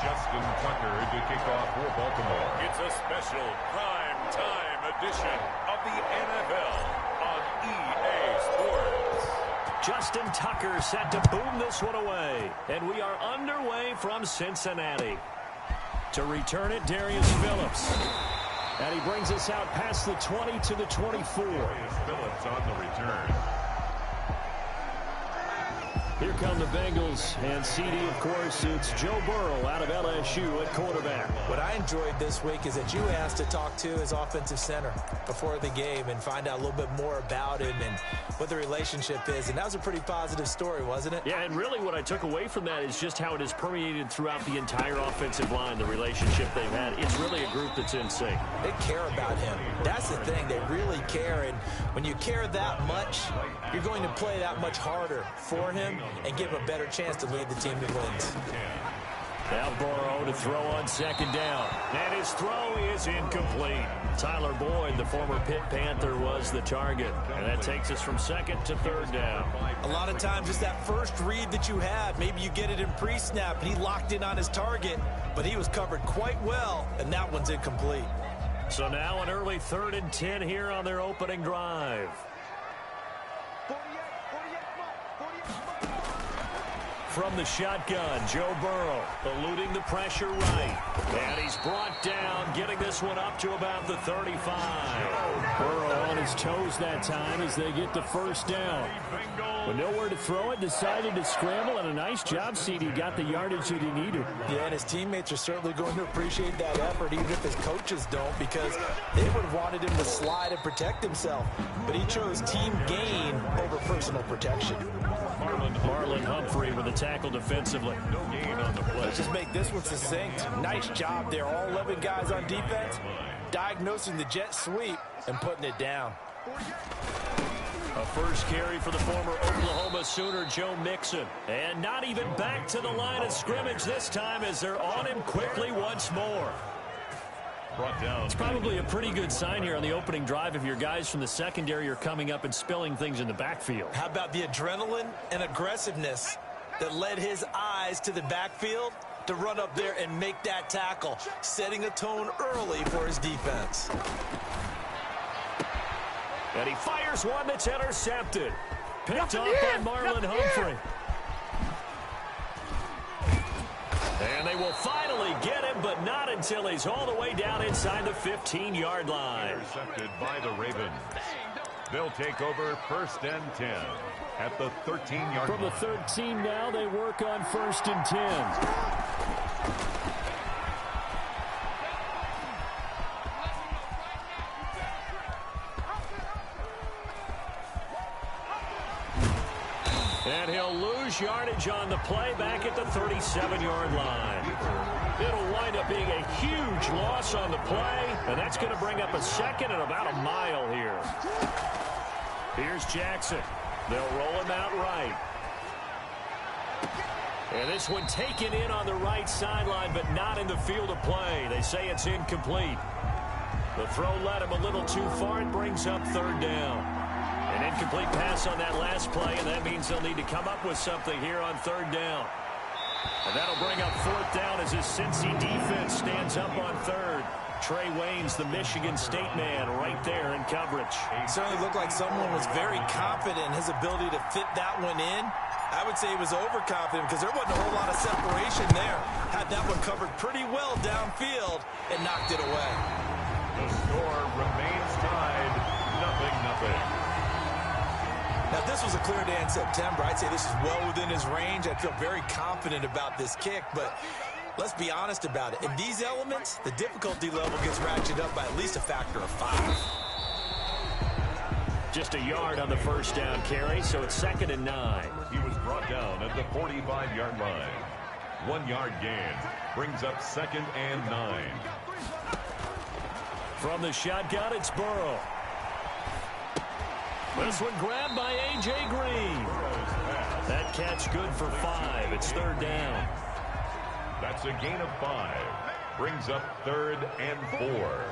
Justin Tucker to kick off for Baltimore. It's a special prime time edition of the NFL on EA Sports. Justin Tucker set to boom this one away. And we are underway from Cincinnati. To return it, Darius Phillips. And he brings us out past the 20 to the 24. Darius Phillips on the return. Here come the Bengals, and CD, of course, it's Joe Burrow out of LSU at quarterback. What I enjoyed this week is that you asked to talk to his offensive center before the game and find out a little bit more about him and what the relationship is. And that was a pretty positive story, wasn't it? Yeah, and really what I took away from that is just how it has permeated throughout the entire offensive line, the relationship they've had. It's really a group that's in sync. They care about him. That's the thing. They really care. And when you care that much, you're going to play that much harder for him and give him a better chance to lead the team to wins. Now Burrow to throw on second down. And his throw is incomplete. Tyler Boyd, the former Pitt Panther, was the target. And that takes us from second to third down. A lot of times it's that first read that you have. Maybe you get it in pre-snap and he locked in on his target, but he was covered quite well, and that one's incomplete. So now an early 3rd and 10 here on their opening drive. From the shotgun, Joe Burrow eluding the pressure right. And he's brought down, getting this one up to about the 35. Burrow on his toes that time as they get the first down. But nowhere to throw it, decided to scramble, and a nice job, CD. Got the yardage that he needed. Yeah, and his teammates are certainly going to appreciate that effort, even if his coaches don't, because they would have wanted him to slide and protect himself. But he chose team gain over personal protection. Marlon Humphrey with a tackle defensively. No gain on the play. Let's just make this one succinct. Nice job there. All 11 guys on defense diagnosing the jet sweep and putting it down. A first carry for the former Oklahoma Sooner, Joe Mixon. And not even back to the line of scrimmage this time as they're on him quickly once more. Brought down. It's probably a pretty good sign here on the opening drive if your guys from the secondary are coming up and spilling things in the backfield. How about the adrenaline and aggressiveness that led his eyes to the backfield to run up there and make that tackle, setting a tone early for his defense. And he fires one that's intercepted. Picked off by Marlon Humphrey. And they will finally get him, but not until he's all the way down inside the 15-yard line. Intercepted by the Ravens. They'll take over 1st and 10 at the 13-yard line. From the 13 now, they work on 1st and 10. And he'll lose yardage on the play back at the 37-yard line. It'll wind up being a huge loss on the play, and that's going to bring up a second and about a mile here. Here's Jackson. They'll roll him out right. And this one taken in on the right sideline, but not in the field of play. They say it's incomplete. The throw led him a little too far. It brings up 3rd down. An incomplete pass on that last play, and that means they'll need to come up with something here on 3rd down. And that'll bring up 4th down as his Cincy defense stands up on 3rd. Trey Waynes, the Michigan State man, right there in coverage. It certainly looked like someone was very confident in his ability to fit that one in. I would say he was overconfident because there wasn't a whole lot of separation there. Had that one covered pretty well downfield and knocked it away. The score remains tied, 0-0. Now, if this was a clear day in September, I'd say this is well within his range. I feel very confident about this kick, but let's be honest about it. In these elements, the difficulty level gets ratcheted up by at least a factor of 5. Just a yard on the first down carry, so it's 2nd and 9. He was brought down at the 45-yard line. 1-yard gain brings up 2nd and 9. From the shotgun, it's Burrow. This one grabbed by A.J. Green. That catch good for 5. It's 3rd down. That's a gain of 5. Brings up 3rd and 4.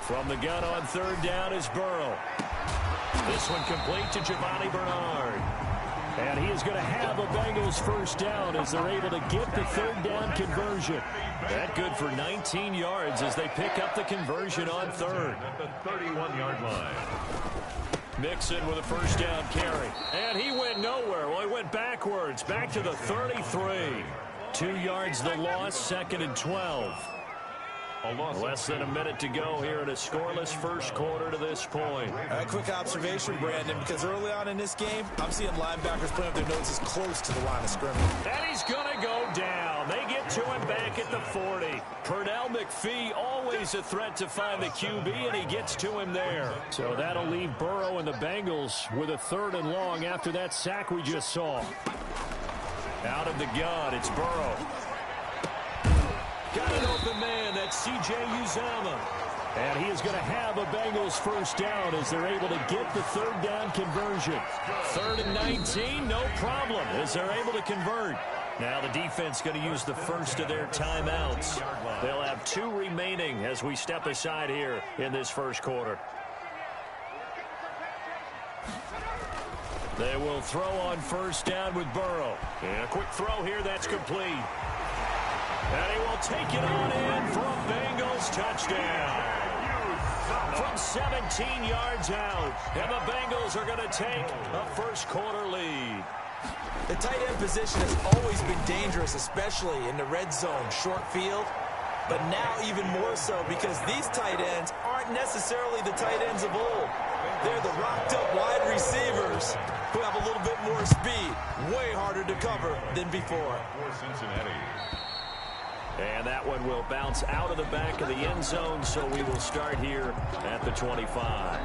From the gun on 3rd down is Burrow. This one complete to Giovanni Bernard. And he is going to have a Bengals first down as they're able to get the third down conversion. That good for 19 yards as they pick up the conversion on third. At the 31-yard line. Mixon with a first down carry. And he went nowhere. Well, he went backwards. Back to the 33. 2 yards the loss, 2nd and 12. Less than a minute to go here in a scoreless first quarter to this point. A quick observation, Brandon, because early on in this game, I'm seeing linebackers putting up their noses close to the line of scrimmage. And he's going to go down. They get to him back at the 40. Pernell McPhee, always a threat to find the QB, and he gets to him there. So that'll leave Burrow and the Bengals with a 3rd and long after that sack we just saw. Out of the gun, it's Burrow. Got an open man, that's C.J. Uzomah. And he is going to have a Bengals first down as they're able to get the third down conversion. 3rd and 19, no problem, as they're able to convert. Now the defense going to use the first of their timeouts. They'll have 2 remaining as we step aside here in this first quarter. They will throw on first down with Burrow. And a quick throw here, that's complete. And he will take it on in for a Bengals touchdown. From 17 yards out. And the Bengals are going to take a first quarter lead. The tight end position has always been dangerous, especially in the red zone, short field. But now even more so because these tight ends aren't necessarily the tight ends of old. They're the rocked-up wide receivers who have a little bit more speed. Way harder to cover than before. For Cincinnati. And that one will bounce out of the back of the end zone, so we will start here at the 25.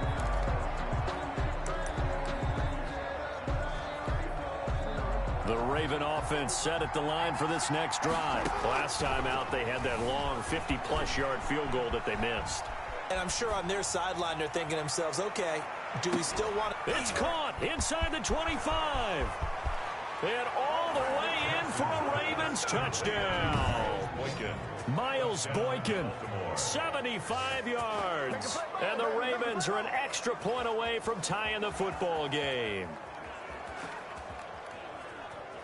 The Raven offense set at the line for this next drive. Last time out, they had that long 50-plus yard field goal that they missed. And I'm sure on their sideline they're thinking to themselves, okay, do we still want to... It's caught inside the 25. And all the way in for a Ravens touchdown. Miles Boykin, 75 yards. And the Ravens are an extra point away from tying the football game.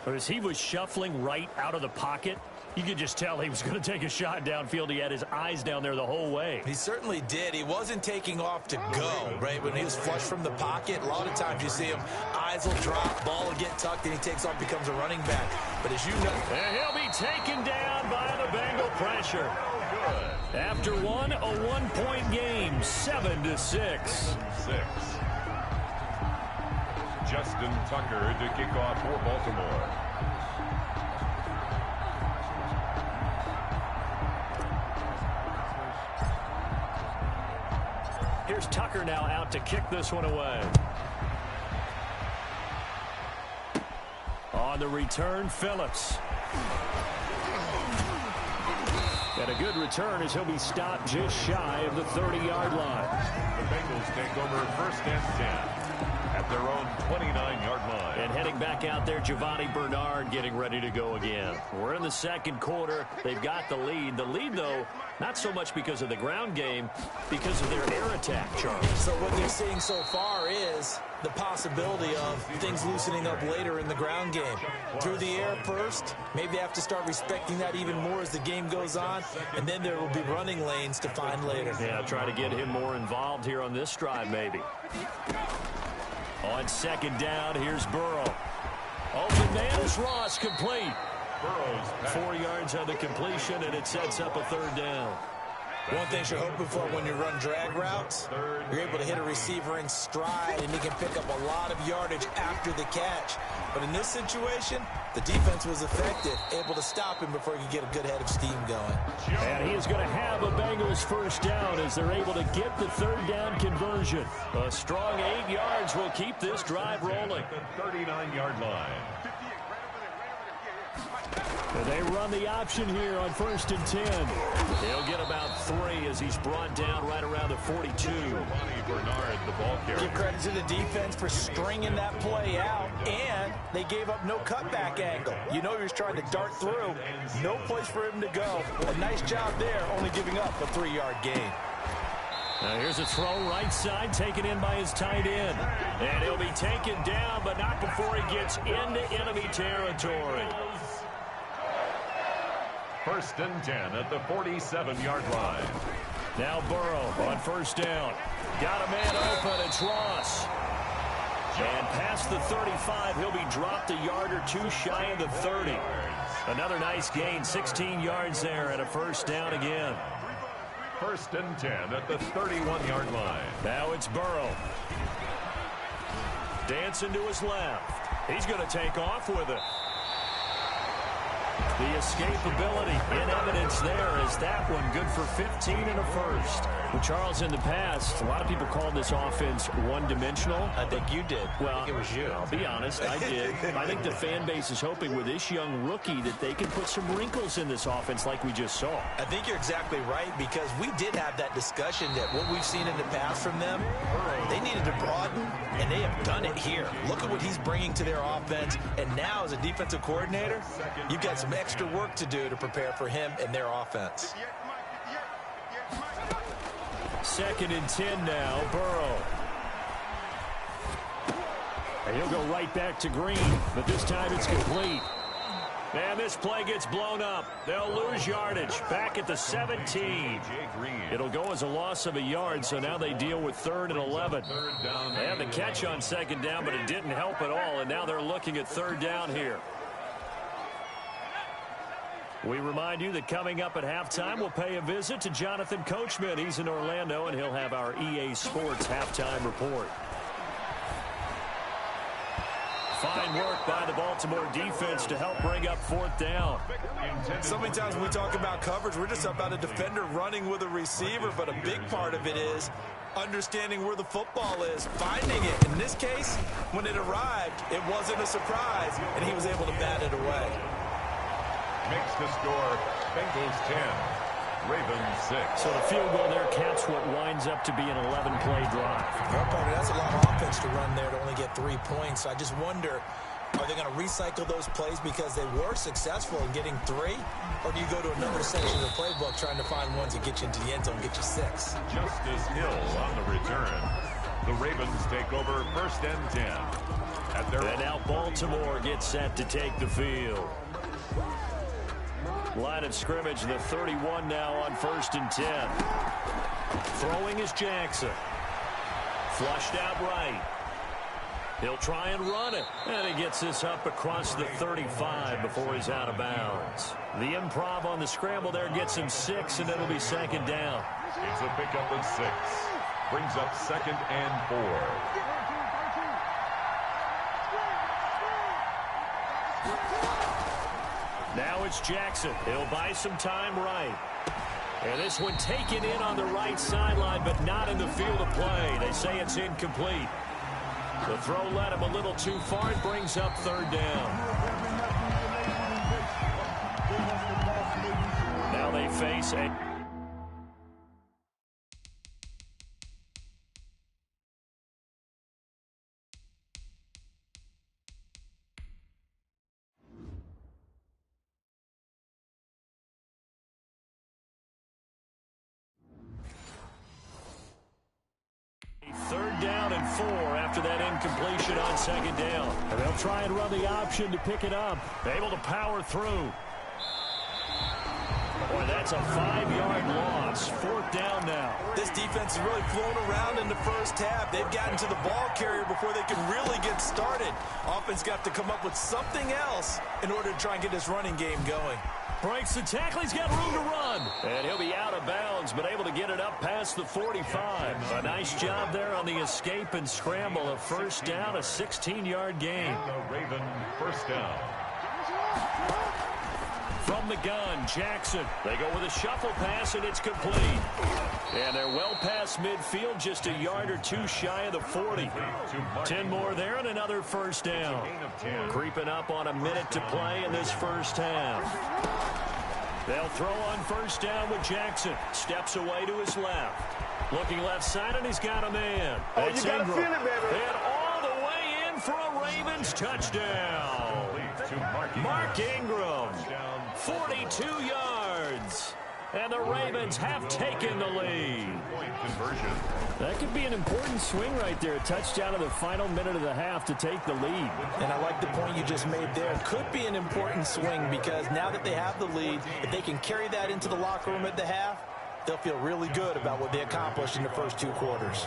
As he was shuffling right out of the pocket, you could just tell he was going to take a shot downfield. He had his eyes down there the whole way. He certainly did. He wasn't taking off to go, right? When he was flush from the pocket, a lot of times you see him, eyes will drop, ball will get tucked, and he takes off, becomes a running back. But as you know... And he'll be taken down by the Bengal pressure. After one, a one-point game, 7-6. Justin Tucker to kick off for Baltimore. Here's Tucker now out to kick this one away. On the return, Phillips. And a good return as he'll be stopped just shy of the 30-yard line. The Bengals take over 1st and 10. At their own 29-yard line. And heading back out there, Giovanni Bernard getting ready to go again. We're in the second quarter. They've got the lead. The lead, though, not so much because of the ground game, because of their air attack, Charles. So what they're seeing so far is the possibility of things loosening up later in the ground game. Through the air first, maybe they have to start respecting that even more as the game goes on, and then there will be running lanes to find later. Yeah, try to get him more involved here on this drive, maybe. On 2nd down, here's Burrow. Open man is Ross, complete. 4 yards on the completion, and it sets up a 3rd down. One thing you're hoping for when you run drag routes, you're able to hit a receiver in stride, and he can pick up a lot of yardage after the catch. But in this situation, the defense was effective, able to stop him before he could get a good head of steam going. And he is going to have a Bengals first down as they're able to get the 3rd down conversion. A strong 8 yards will keep this drive rolling. The 39-yard line. And they run the option here on 1st and 10. He'll get about 3 as he's brought down right around the 42. Giovanni Bernard, the ball carrier. Give credit to the defense for stringing that play out, and they gave up no cutback angle. You know he was trying to dart through. No place for him to go. A nice job there, only giving up a 3-yard gain. Now here's a throw right side, taken in by his tight end. And he'll be taken down, but not before he gets into enemy territory. 1st and 10 at the 47-yard line. Now Burrow on 1st down. Got a man open. It's Ross. And past the 35, he'll be dropped a yard or two shy of the 30. Another nice gain, 16 yards there and a 1st down again. 1st and 10 at the 31-yard line. Now it's Burrow. Dancing to his left. He's going to take off with it. The escapability in evidence there is that one good for 15 and a 1st. Well, Charles, in the past, a lot of people called this offense one-dimensional. I think you did. Well, I think it was you. I'll be honest, I did. I think the fan base is hoping with this young rookie that they can put some wrinkles in this offense like we just saw. I think you're exactly right, because we did have that discussion that what we've seen in the past from them, they needed to broaden, and they have done it here. Look at what he's bringing to their offense, and now as a defensive coordinator, you've got some extra work to do to prepare for him and their offense. 2nd and 10 now, Burrow. And he'll go right back to Green, but this time it's complete. And this play gets blown up. They'll lose yardage back at the 17. It'll go as a loss of a yard, so now they deal with 3rd and 11. They had the catch on 2nd down, but it didn't help at all, and now they're looking at 3rd down here. We remind you that coming up at halftime, we'll pay a visit to Jonathan Coachman. He's in Orlando, and he'll have our EA Sports halftime report. Fine work by the Baltimore defense to help bring up 4th down. So many times when we talk about coverage, we're just about a defender running with a receiver, but a big part of it is understanding where the football is, finding it. In this case, when it arrived, it wasn't a surprise, and he was able to bat it away. Makes the score Bengals 10, Ravens 6. So the field goal there caps what winds up to be an 11-play drive. Well, partner, that's a lot of offense to run there to only get 3 points. So I just wonder, are they going to recycle those plays because they were successful in getting 3? Or do you go to another section of the playbook trying to find ones that get you into the end zone, get you 6? Justice Hill on the return. The Ravens take over 1st and 10. And now Baltimore gets set to take the field. Line of scrimmage, the 31 now on 1st and 10. Throwing is Jackson. Flushed out right. He'll try and run it. And he gets this up across the 35 before he's out of bounds. The improv on the scramble there gets him 6, and it'll be 2nd down. It's a pickup of 6. Brings up 2nd and 4. Now it's Jackson. He'll buy some time right. And this one taken in on the right sideline, but not in the field of play. They say it's incomplete. The throw led him a little too far. It brings up 3rd down. Now they face a... after that incompletion on 2nd down. And they'll try and run the option to pick it up. Able to power through. Boy, that's a 5-yard loss. 4th down now. This defense is really flown around in the first half. They've gotten to the ball carrier before they can really get started. Offense got to come up with something else in order to try and get this running game going. Breaks the tackle. He's got room to run. And he'll be out of bounds, but able to get it up past the 45. A nice job there on the escape and scramble. A 1st down, a 16-yard gain. The Raven 1st down. From the gun, Jackson. They go with a shuffle pass, and it's complete. And they're well past midfield, just a yard or two shy of the 40. 10 more there and another 1st down. Creeping up on a minute to play in this first half. They'll throw on 1st down with Jackson. Steps away to his left. Looking left side, and he's got a man. Oh, you gotta feel it, baby. And all the way in for a Ravens touchdown. Mark Ingram. 42 yards. And the Ravens have taken the lead. conversion. That could be an important swing right there. A touchdown in the final minute of the half to take the lead. And I like the point you just made there. Could be an important swing because now that they have the lead, if they can carry that into the locker room at the half, they'll feel really good about what they accomplished in the first 2 quarters.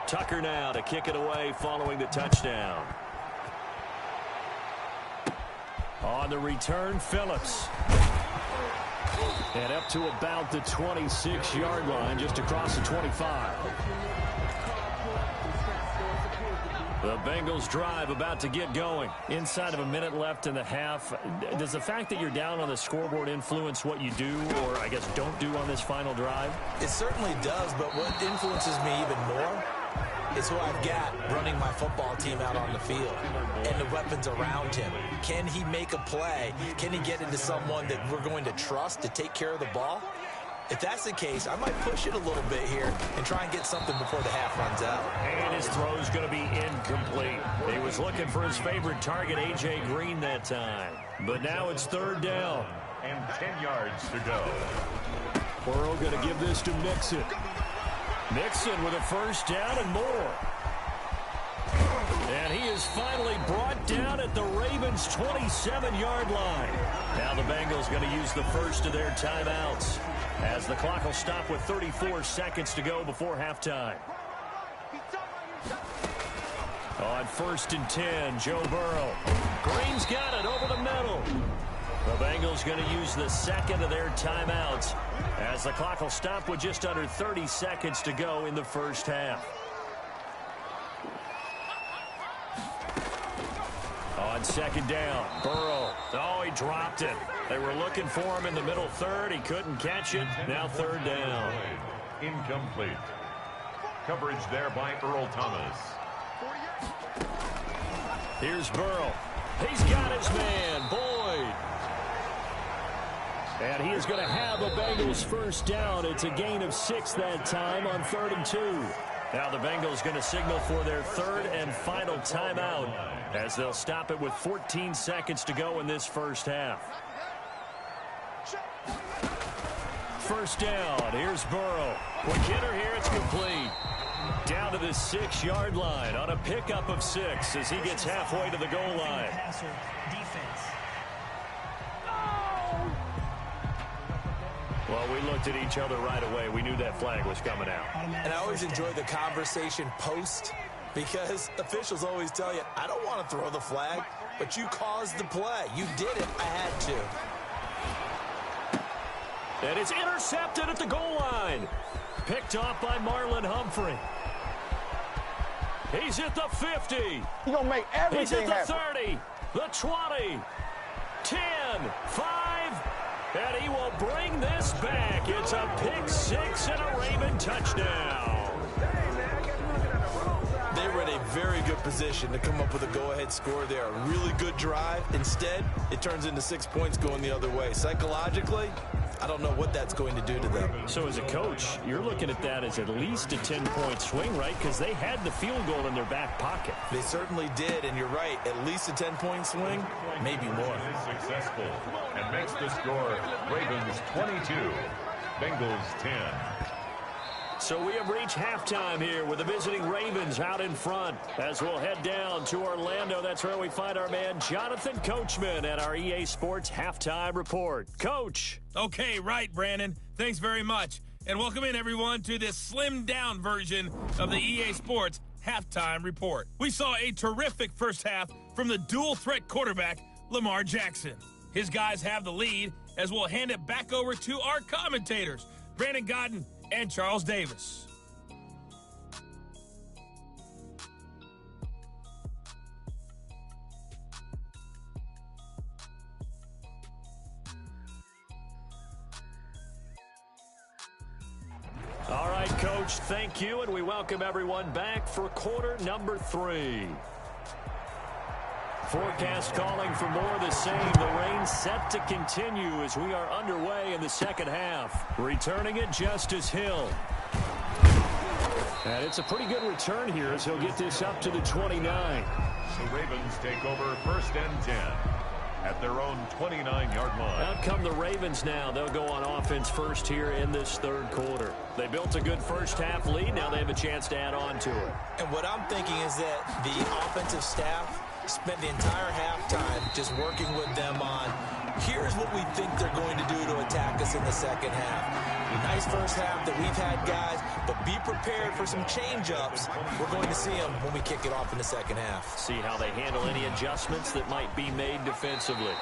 Tucker now to kick it away following the touchdown. On the return, Phillips. And up to about the 26-yard line, just across the 25. The Bengals drive about to get going. Inside of a minute left in the half. Does the fact that you're down on the scoreboard influence what you do, or I guess don't do on this final drive? It certainly does, but what influences me even more is who I've got running my football team out on the field and the weapons around him. Can he make a play? Can he get into someone that we're going to trust to take care of the ball? If that's the case, I might push it a little bit here and try and get something before the half runs out. And his throw is going to be incomplete. He was looking for his favorite target, A.J. Green, that time. But now it's 3rd down. And 10 yards to go. Burrow going to give this to Mixon. Mixon with a 1st down and more. And he is finally brought down at the Ravens' 27-yard line. Now the Bengals going to use the first of their timeouts, as the clock will stop with 34 seconds to go before halftime. On 1st and 10, Joe Burrow. Green's got it over the middle. The Bengals going to use the second of their timeouts, as the clock will stop with just under 30 seconds to go in the first half. On 2nd down, Burrow. Oh, he dropped it. They were looking for him in the middle 3rd. He couldn't catch it. Now 3rd down. Incomplete. Coverage there by Earl Thomas. Here's Burrow. He's got his man, Boyd. And he is going to have a Bengals 1st down. It's a gain of 6 that time on 3rd and 2. Now the Bengals going to signal for their 3rd and final timeout, as they'll stop it with 14 seconds to go in this first half. 1st down. Here's Burrow. Quick hitter here. It's complete. Down to the 6-yard line on a pickup of 6 as he gets halfway to the goal line. Well, we looked at each other right away. We knew that flag was coming out. And I always enjoy the conversation post, because officials always tell you, I don't want to throw the flag, but you caused the play. You did it. I had to. And it's intercepted at the goal line. Picked off by Marlon Humphrey. He's at the 50. He's going to make everything happen. He's at the 30, the 20, 10, 5, and he will bring this back. It's a pick 6 and a Raven touchdown. They were in a very good position to come up with a go-ahead score there. A really good drive. Instead, it turns into 6 points going the other way. Psychologically, I don't know what that's going to do to them. So as a coach, you're looking at that as at least a 10-point swing, right? Because they had the field goal in their back pocket. They certainly did, and you're right. At least a 10-point swing, maybe more. Successful and makes the score Ravens 22, Bengals 10. So we have reached halftime here with the visiting Ravens out in front. As we'll head down to Orlando, that's where we find our man Jonathan Coachman at our EA Sports Halftime Report. Coach. Okay, right, Brandon. Thanks very much. And welcome in, everyone, to this slimmed-down version of the EA Sports Halftime Report. We saw a terrific first half from the dual-threat quarterback, Lamar Jackson. His guys have the lead, as we'll hand it back over to our commentators, Brandon Godden and Charles Davis. All right, Coach, thank you, and we welcome everyone back for quarter number 3. Forecast calling for more of the same. The rain set to continue as we are underway in the second half. Returning it, Justice Hill. And it's a pretty good return here as he'll get this up to the 29. The Ravens take over 1st and 10 at their own 29-yard line. Out come the Ravens now. They'll go on offense first here in this third quarter. They built a good first-half lead. Now they have a chance to add on to it. And what I'm thinking is that the offensive staff spent the entire halftime just working with them on, here's what we think they're going to do to attack us in the second half. Nice first half that we've had, guys, but be prepared for some change-ups. We're going to see them when we kick it off in the second half. See how they handle any adjustments that might be made defensively.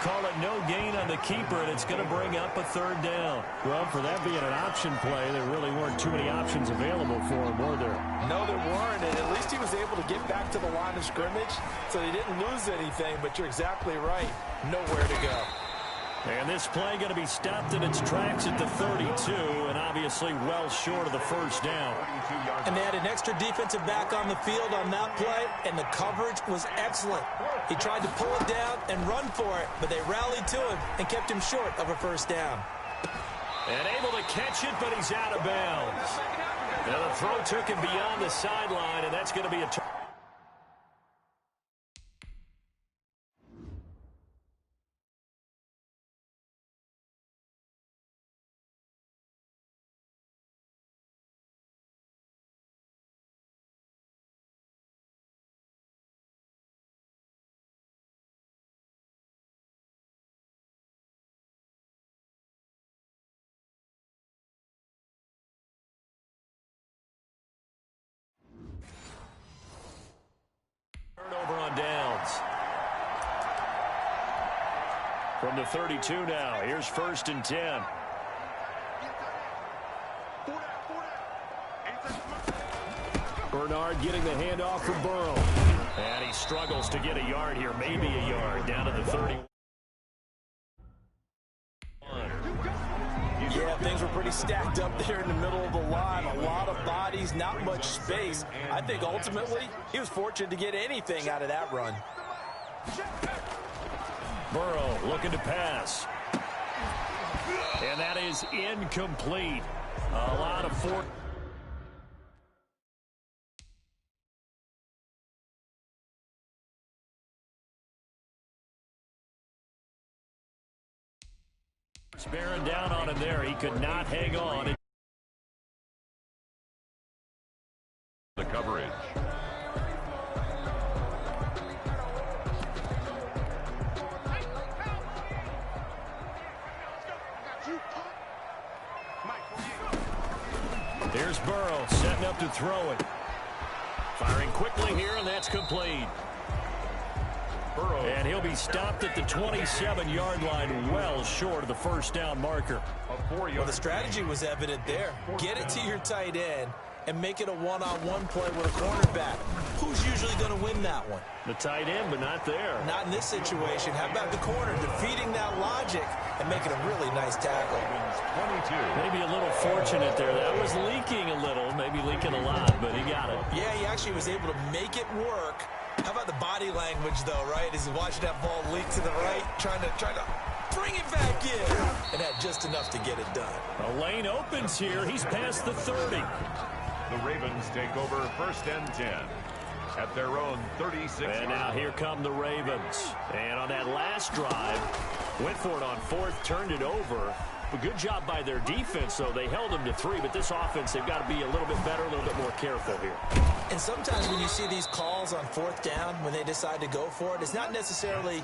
Call it no gain on the keeper, and it's going to bring up a third down. Well, for that being an option play, there really weren't too many options available for him, were there? No, there weren't, and at least he was able to get back to the line of scrimmage, so he didn't lose anything, but you're exactly right. Nowhere to go. And this play going to be stopped in its tracks at the 32, and obviously well short of the first down. And they had an extra defensive back on the field on that play, and the coverage was excellent. He tried to pull it down and run for it, but they rallied to him and kept him short of a first down. And able to catch it, but he's out of bounds. Now the throw took him beyond the sideline, and that's going to be a turn. Turnover on downs. From the 32 now, here's 1st and 10. Bernard getting the handoff from Burrow. And he struggles to get a yard here, maybe a yard, down to the 30. Yeah, things were pretty stacked up there in the middle of the line. A lot of bodies, not much space. I think ultimately he was fortunate to get anything out of that run. Burrow looking to pass. And that is incomplete. A lot of four. Bearing down on him there. He could not hang on. The coverage. There's Burrow setting up to throw it. Firing quickly here, and that's complete. And he'll be stopped at the 27-yard line, well short of the first down marker. Well, the strategy was evident there. Get it to your tight end and make it a one-on-one play with a cornerback. Who's usually going to win that one? The tight end, but not there. Not in this situation. How about the corner defeating that logic and making a really nice tackle? 22. Maybe a little fortunate there. That was leaking a little, maybe leaking a lot, but he got it. Yeah, he actually was able to make it work. How about the body language, though, right? As he's watching that ball leak to the right, trying to bring it back in, and had just enough to get it done. A lane opens here. He's past the 30. The Ravens take over 1st and 10 at their own 36. And now here come the Ravens. And on that last drive, went for it on 4th, turned it over. A good job by their defense, though. They held them to 3, but this offense, they've got to be a little bit better, a little bit more careful here. And sometimes when you see these calls on 4th down, when they decide to go for it, it's not necessarily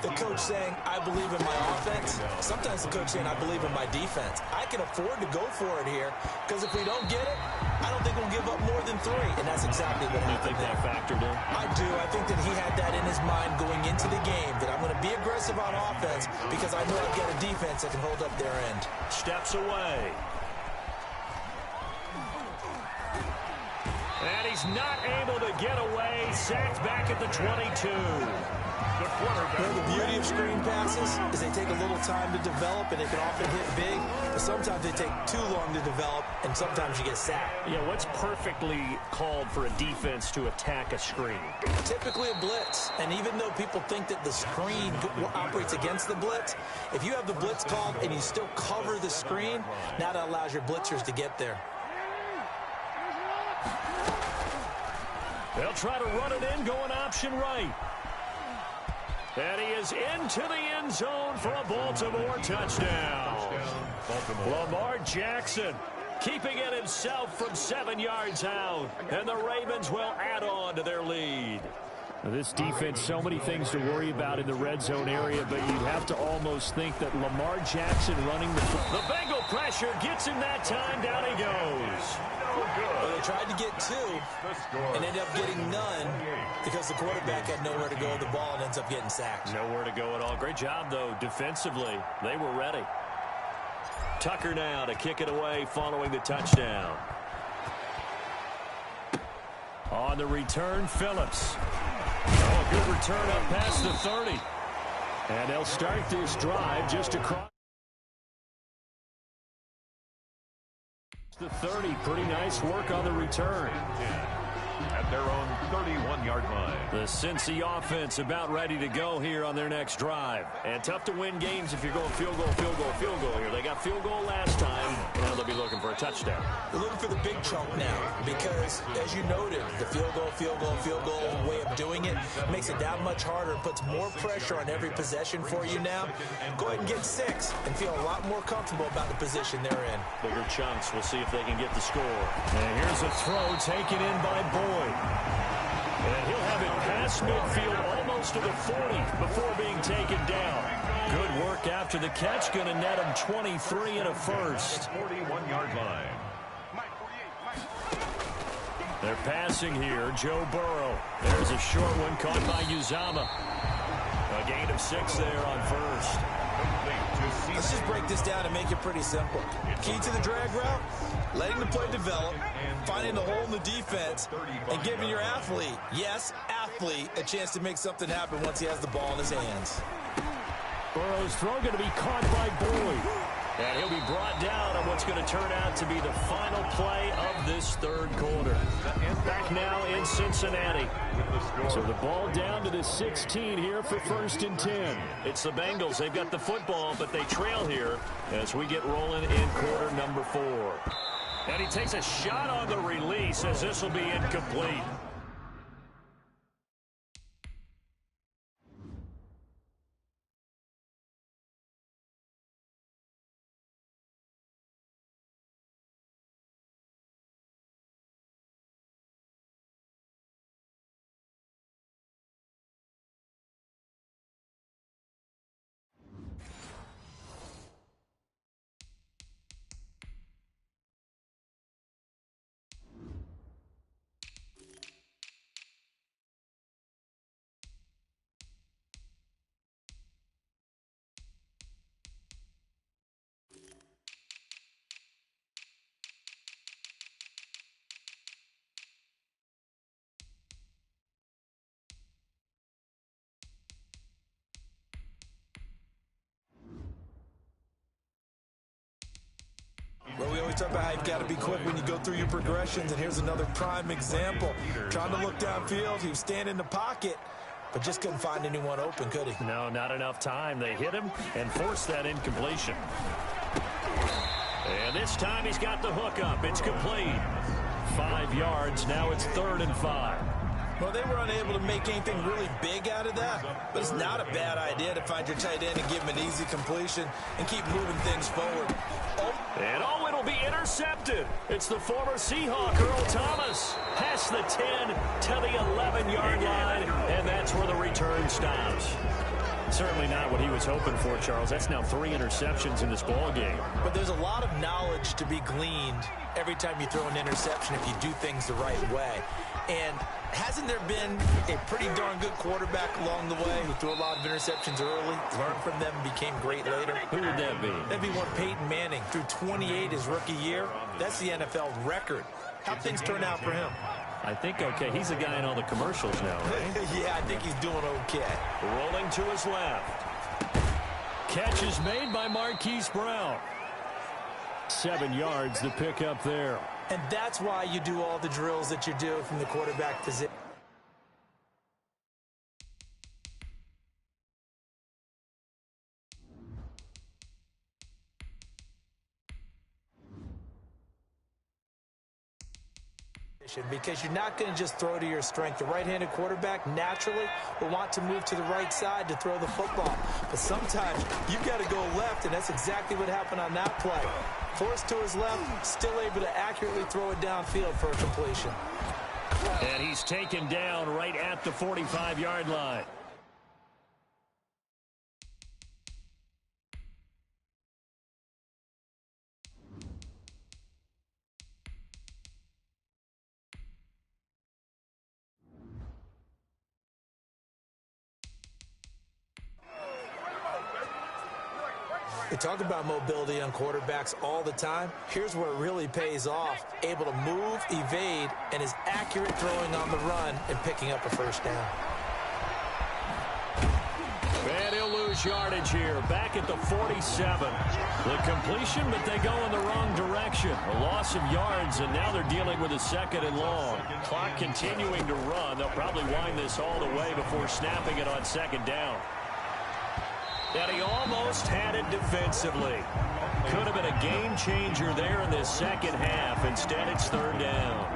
the coach saying, I believe in my offense. Sometimes the coach saying, I believe in my defense. I can afford to go for it here, because if we don't get it, I don't think we'll give up more than 3. And that's exactly what happened. You think that factored in? I do. I think that he had that in his mind going into the game, that I'm going to be aggressive on offense because I know I've got a defense that can hold up their end. Steps away. And he's not able to get away. Sacked back at the 22. Well, the beauty of screen passes is they take a little time to develop, and they can often hit big, but sometimes they take too long to develop, and sometimes you get sacked. Yeah, what's perfectly called for a defense to attack a screen? Typically a blitz, and even though people think that the screen operates against the blitz, if you have the blitz called and you still cover the screen, now that allows your blitzers to get there. They'll try to run it in, going option right. And he is into the end zone for a Baltimore touchdown. Lamar Jackson keeping it himself from 7 yards out. And the Ravens will add on to their lead. This defense, so many things to worry about in the red zone area, but you'd have to almost think that Lamar Jackson running the Bengal pressure gets him that time. Down he goes. Well, they tried to get 2 and ended up getting none because the quarterback had nowhere to go with the ball and ends up getting sacked. Nowhere to go at all. Great job, though, defensively. They were ready. Tucker now to kick it away following the touchdown. On the return, Phillips. Oh, a good return up past the 30. And they'll start this drive just across the 30. Pretty nice work on the return. At their own 31-yard line. The Cincy offense about ready to go here on their next drive. And tough to win games if you're going field goal, field goal, field goal here. They got field goal last time. Now they'll be looking for a touchdown. They're looking for the big chunk now because, as you noted, the field goal, field goal, field goal way of doing it makes it that much harder and puts more pressure on every possession for you now. Go ahead and get 6 and feel a lot more comfortable about the position they're in. Bigger chunks. We'll see if they can get the score. And here's a throw taken in by Boyd. And he'll have it past midfield almost to the 40 before being taken down. Good work after the catch. Going to net him 23 and a first. 41-yard line. They're passing here. Joe Burrow. There's a short one caught by Uzama. A gain of 6 there on first. Let's just break this down and make it pretty simple. Key to the drag route, letting the play develop, finding the hole in the defense, and giving your athlete, yes, athlete, a chance to make something happen once he has the ball in his hands. Burrow's throw going to be caught by Boyd. And he'll be brought down on what's going to turn out to be the final play of this third quarter. Back now in Cincinnati. So the ball down to the 16 here for 1st and 10. It's the Bengals. They've got the football, but they trail here as we get rolling in quarter number 4. And he takes a shot on the release as this will be incomplete. Well, we always talk about how you've got to be quick when you go through your progressions, and here's another prime example. Trying to look downfield, he was standing in the pocket, but just couldn't find anyone open, could he? No, not enough time. They hit him and forced that incompletion. And this time he's got the hook up. It's complete. 5 yards. Now it's 3rd and 5. Well, they were unable to make anything really big out of that, but it's not a bad idea to find your tight end and give him an easy completion and keep moving things forward. And it'll be intercepted. It's the former Seahawk, Earl Thomas. Past the 10 to the 11-yard line, and that's where the return stops. Certainly not what he was hoping for, Charles. That's now 3 interceptions in this ball game. But there's a lot of knowledge to be gleaned every time you throw an interception if you do things the right way. And hasn't there been a pretty darn good quarterback along the way who threw a lot of interceptions early, learned from them, and became great later? Who would that be? That'd be one Peyton Manning. Threw 28 his rookie year. That's the NFL record. How'd things turn out for him? I think okay. He's the guy in all the commercials now, right? Yeah, I think he's doing okay. Rolling to his left. Catch is made by Marquise Brown. 7 yards, the pickup there. And that's why you do all the drills that you do from the quarterback position. because you're not going to just throw to your strength. The right-handed quarterback naturally will want to move to the right side to throw the football. But sometimes you've got to go left, and that's exactly what happened on that play. Forced to his left, still able to accurately throw it downfield for a completion. And he's taken down right at the 45-yard line. We talk about mobility on quarterbacks all the time. Here's where it really pays off. Able to move, evade, and is accurate throwing on the run and picking up a first down. And he'll lose yardage here, back at the 47. The completion, but they go in the wrong direction. A loss of yards, and now they're dealing with a second and long. Clock continuing to run. They'll probably wind this all the way before snapping it on second down. And he almost had it defensively. Could have been a game changer there in this second half. Instead, it's third down.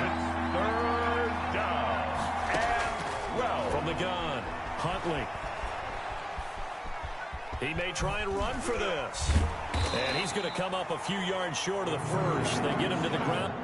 It's third down. And, well, from the gun, Huntley. He may try and run for this. And he's going to come up a few yards short of the first. They get him to the ground.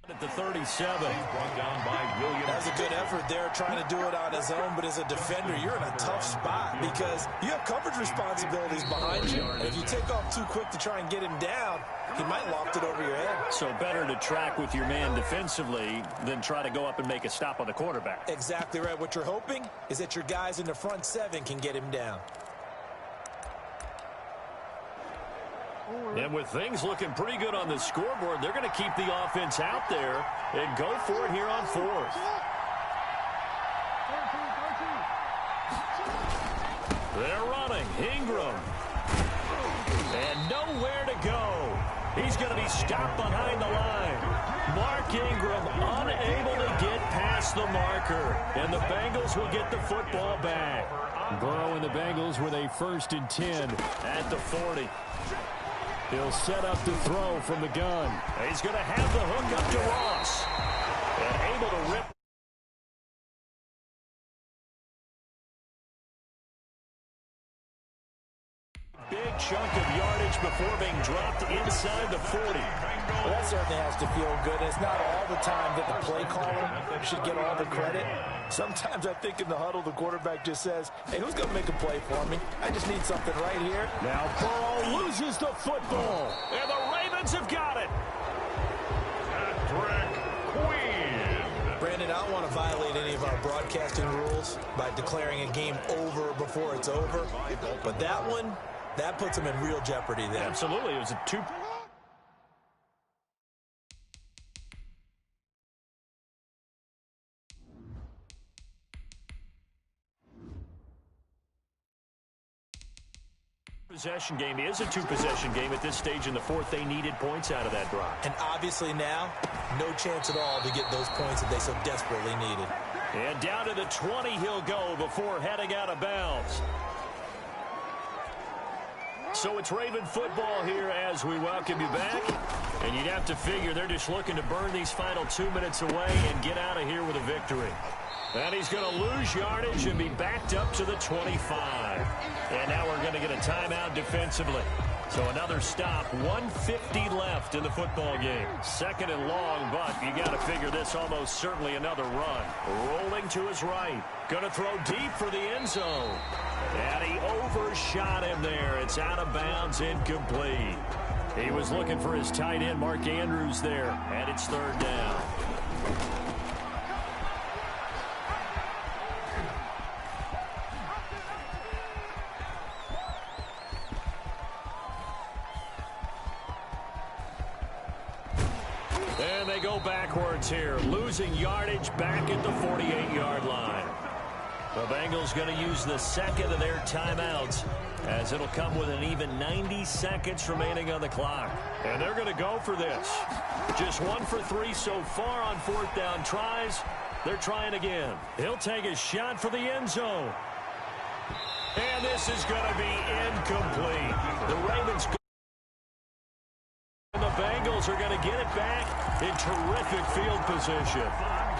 At the 37. Brought down by Williams. That was a good effort there, trying to do it on his own, but as a defender, you're in a tough spot because you have coverage responsibilities behind you. And if you take off too quick to try and get him down, he might loft it over your head. So better to track with your man defensively than try to go up and make a stop on the quarterback. Exactly right. What you're hoping is that your guys in the front seven can get him down. And with things looking pretty good on the scoreboard, they're going to keep the offense out there and go for it here on fourth. They're running. Ingram. And nowhere to go. He's going to be stopped behind the line. Mark Ingram unable to get past the marker. And the Bengals will get the football back. Burrow and the Bengals with a 1st and 10 at the 40. He'll set up to throw from the gun. He's going to have the hook up to Ross. And able to rip. Big chunk of yardage before being dropped inside the 40. Well, that certainly has to feel good. It's not all the time that the play caller should get all the credit. Sometimes I think in the huddle, the quarterback just says, hey, who's going to make a play for me? I just need something right here. Now Burrow loses the football. And the Ravens have got it. Patrick Queen. Brandon, I don't want to violate any of our broadcasting rules by declaring a game over before it's over. But that one, that puts them in real jeopardy there. Absolutely. It was a two. Possession game is a two-possession game at this stage in the fourth. They needed points out of that drive. And obviously now, no chance at all to get those points that they so desperately needed. And down to the 20 he'll go before heading out of bounds. So it's Raven football here as we welcome you back. And you'd have to figure they're just looking to burn these final 2 minutes away and get out of here with a victory. And he's going to lose yardage and be backed up to the 25. And now we're going to get a timeout defensively. So another stop, 1:50 left in the football game. 2nd and long, but you got to figure this almost certainly another run. Rolling to his right. Going to throw deep for the end zone. And he overshot him there. It's out of bounds, incomplete. He was looking for his tight end, Mark Andrews, there. And it's 3rd down. And they go backwards here, losing yardage back at the 48-yard line. The Bengals going to use the second of their timeouts, as it'll come with an even 90 seconds remaining on the clock. And they're going to go for this. Just 1 for 3 so far on fourth down tries. They're trying again. He'll take a shot for the end zone. And this is going to be incomplete. The Ravens and the Bengals are going to get it back in terrific field position.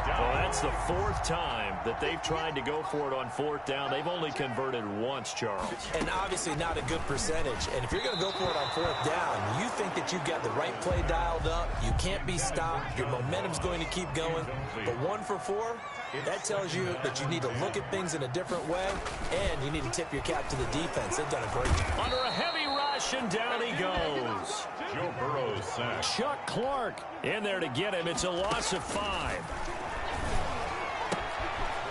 Well, that's the 4th time that they've tried to go for it on fourth down. They've only converted once, Charles. And obviously not a good percentage. And if you're going to go for it on fourth down, you think that you've got the right play dialed up. You can't be stopped. Your momentum's going to keep going. But 1 for 4, that tells you that you need to look at things in a different way, and you need to tip your cap to the defense. They've done a great job. Under a heavy rush, and down he goes. Joe Burrow's sack. Chuck Clark in there to get him. It's a loss of 5.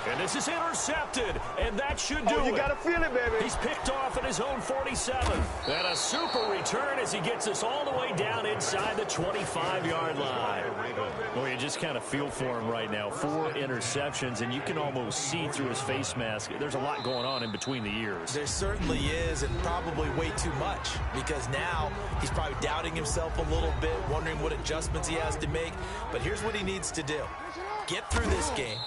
And this is intercepted, and that should do it. You gotta feel it, baby. He's picked off at his own 47. And a super return as he gets us all the way down inside the 25-yard line. Well, you just kind of feel for him right now. 4 interceptions, and you can almost see through his face mask. There's a lot going on in between the ears. There certainly is, and probably way too much, because now he's probably doubting himself a little bit, wondering what adjustments he has to make. But here's what he needs to do. Get through this game.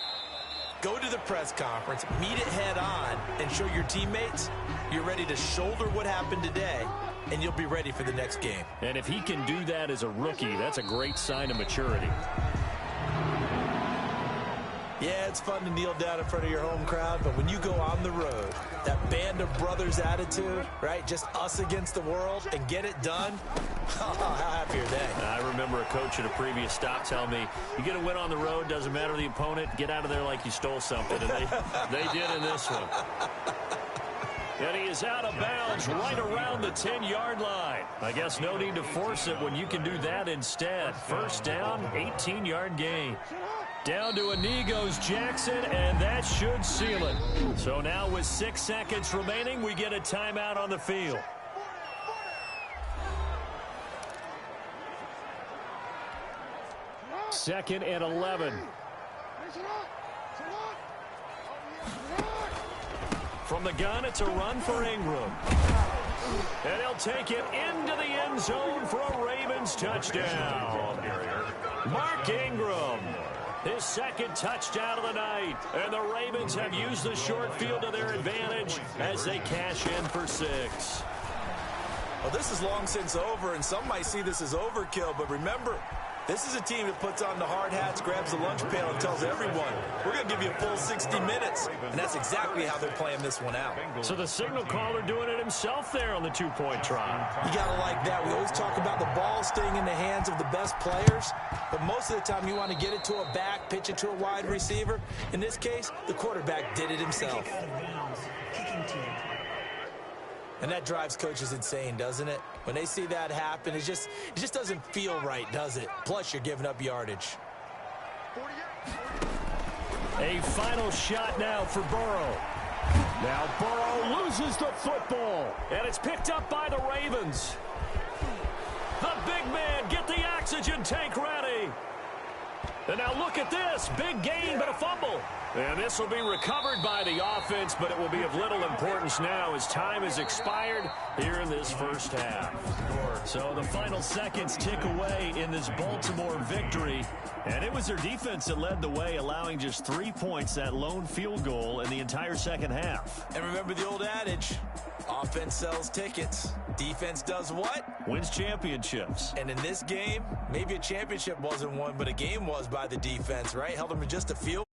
Go to the press conference, meet it head on, and show your teammates you're ready to shoulder what happened today, and you'll be ready for the next game. And if he can do that as a rookie, that's a great sign of maturity. Yeah, it's fun to kneel down in front of your home crowd, but when you go on the road, that band of brothers attitude, right, just us against the world, and get it done, how happy are they? I remember a coach at a previous stop telling me, you get a win on the road, doesn't matter the opponent, get out of there like you stole something, and they did in this one. And he is out of bounds right around the 10-yard line. I guess no need to force it when you can do that instead. First down, 18-yard gain. Down to a knee goes Jackson, and that should seal it. So now with 6 seconds remaining, we get a timeout on the field. Second and 11. From the gun, it's a run for Ingram. And he'll take it into the end zone for a Ravens touchdown. Mark Ingram. His second touchdown of the night. And the Ravens have used the short field to their advantage as they cash in for 6. Well, this is long since over, and some might see this as overkill, but remember, this is a team that puts on the hard hats, grabs the lunch pail, and tells everyone, we're going to give you a full 60 minutes. And that's exactly how they're playing this one out. So the signal caller doing it himself there on the 2-point try. You got to like that. We always talk about the ball staying in the hands of the best players, but most of the time you want to get it to a back, pitch it to a wide receiver. In this case, the quarterback did it himself. And that drives coaches insane, doesn't it? When they see that happen, it just doesn't feel right, does it? Plus, you're giving up yardage. A final shot now for Burrow. Now Burrow loses the football, and it's picked up by the Ravens. The big man, get the oxygen tank ready. And now look at this, big gain, but a fumble. And this will be recovered by the offense, but it will be of little importance now as time has expired here in this first half. So the final seconds tick away in this Baltimore victory. And it was their defense that led the way, allowing just 3 points, that lone field goal in the entire second half. And remember the old adage, offense sells tickets. Defense does what? Wins championships. And in this game, maybe a championship wasn't won, but a game was by the defense, right? Held them to just a field